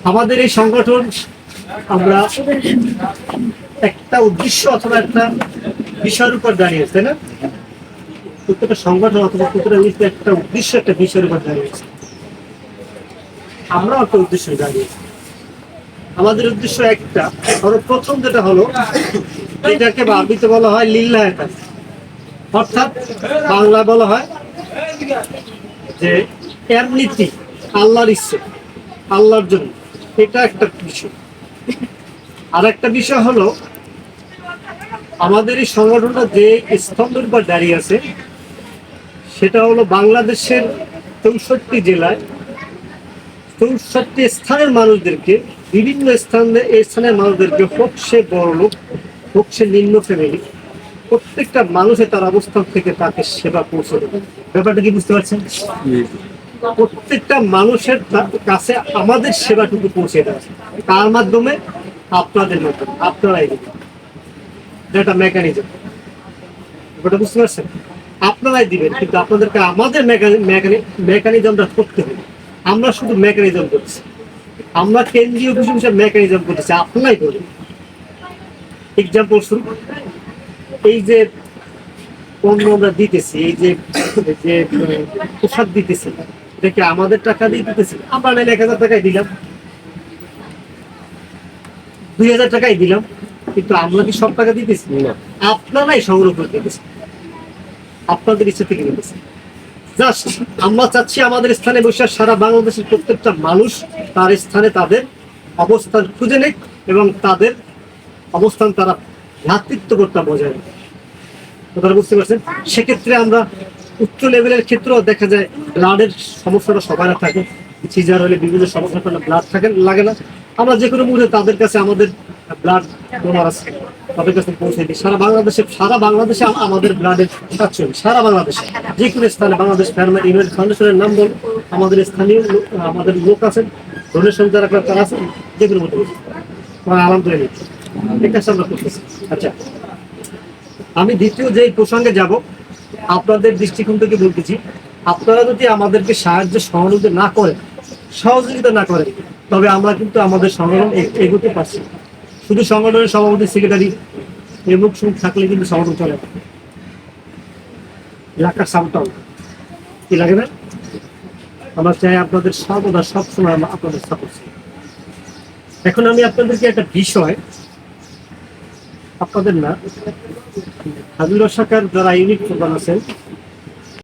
আমাদের এই সংগঠন আমরা একটা উদ্দেশ্য অথবা একটা বিষয়ের উপর দাঁড়িয়েছে, তাই না? প্রত্যেকটা সংগঠন অথবা প্রত্যেকটা একটা উদ্দেশ্য একটা বিষয়ের উপর দাঁড়িয়েছে। আমরাও একটা উদ্দেশ্য দাঁড়িয়েছি। আমাদের উদ্দেশ্য একটা, সর্বপ্রথম যেটা হলো, এটাকে আরবিতে বলা হয় লিল্লাহ, অর্থাৎ বাংলা বলা হয় যে এর নীতি, আল্লাহর ইচ্ছে, আল্লাহর জন্য। এটা একটা বিষয়। আর একটা বিষয় হলো, আমাদের এই সংগঠনটা যে স্তম্ভের উপর দাঁড়িয়ে আছে সেটা হলো বাংলাদেশের 64 জেলায় 64 স্থানের মানুষদেরকে, বিভিন্ন স্থানের মানুষদেরকে, হোক সে বড় লোক হোক সে নিম্ন ফ্যামিলি, প্রত্যেকটা মানুষের তার অবস্থান থেকে তাকে সেবা পৌঁছে দেবে। ব্যাপারটা কি বুঝতে পারছেন? প্রত্যেকটা মানুষের কাছে আমাদের সেবাটুকু পৌঁছে দেওয়া, তার মাধ্যমে, আপনাদের মাধ্যমে, আপনারাই দিবেন। এটা মেকানিজম। ব্যাপারটা বুঝতে পারছেন? আপনারাই দিবেন, কিন্তু আপনাদেরকে আমাদের মেকানিজমটা করতে হবে। আমরা শুধু মেকানিজম করছি, আমরা কেন্দ্রীয় কিছু বিষয়ে মেকানিজম করতেছি, আপনারাই করবেন। এক্সাম্পল শুরু, এই যে পণ্য আমরা দিতেছি, এই যে পোশাক দিতেছি, এটাকে আমাদের টাকা দিয়ে দিতেছি। আমরা নাইলে 1000 টাকায় দিলাম, 2000 টাকায় দিলাম, কিন্তু আমরা কি সব টাকা দিতেছি না? আপনারাই সংগ্রহ করে দিতেছি, আপনাদের ইচ্ছে থেকে দিতেছি। জাস্ট আমরা চাচ্ছি আমাদের স্থানে বসে সারা বাংলাদেশের প্রত্যেকটা মানুষ তার স্থানে তাদের অবস্থান খুঁজে নেক এবং তাদের অবস্থান তারা ভ্রাতৃত্ববোধটা বজায় রাখে। কথাটা বুঝতে পারছেন? সেক্ষেত্রে আমরা উচ্চ লেভেলের ক্ষেত্রেও দেখা যায় ব্লাডের সমস্যাটা সবার থাকে, সিজার হলে বিভিন্ন সমস্যার কারণে ব্লাড থাকে লাগে না। আমরা যে কোনো মুহূর্তে তাদের কাছে আমাদের ব্লাড ডোনার আছে, তাদের কাছে পৌঁছে দিই। সারা বাংলাদেশে আমাদের ব্লাডের সাশ্রয়, সারা বাংলাদেশে যে কোনো স্থানে বাংলাদেশ ফার্মার ইউনিট ফাউন্ডেশনের নাম বল, আমাদের স্থানীয় আমাদের লোক আছেন, ডোনেশন যারা তারা আছেন, যে কোনো মতো আলহামদুলিল্লাহ এই কাজটা আমরা করতেছি। আচ্ছা, আমি দ্বিতীয় যে প্রসঙ্গে যাব, আপনাদের দৃষ্টিকোণ থেকে বলতেছি, আপনারা যদি আমাদেরকে সহযোগিতা না করেন, তবে আমরা কিন্তু আমাদের সংগঠন এগোতে পারছি। শুধু সংগঠনের সভাপতি, সেক্রেটারি এমুক সুখ থাকলে কিন্তু সংগঠন চলে না। এলাকার সামটাও কি লাগে না? আমরা চাই আপনাদের সর্বদা সবসময় আপনাদের সাপোর্ট। এখন আমি আপনাদেরকে একটা বিষয়, আপনাদের না, হাবিবুর শাখার যারা ইউনিট প্রধান আছেন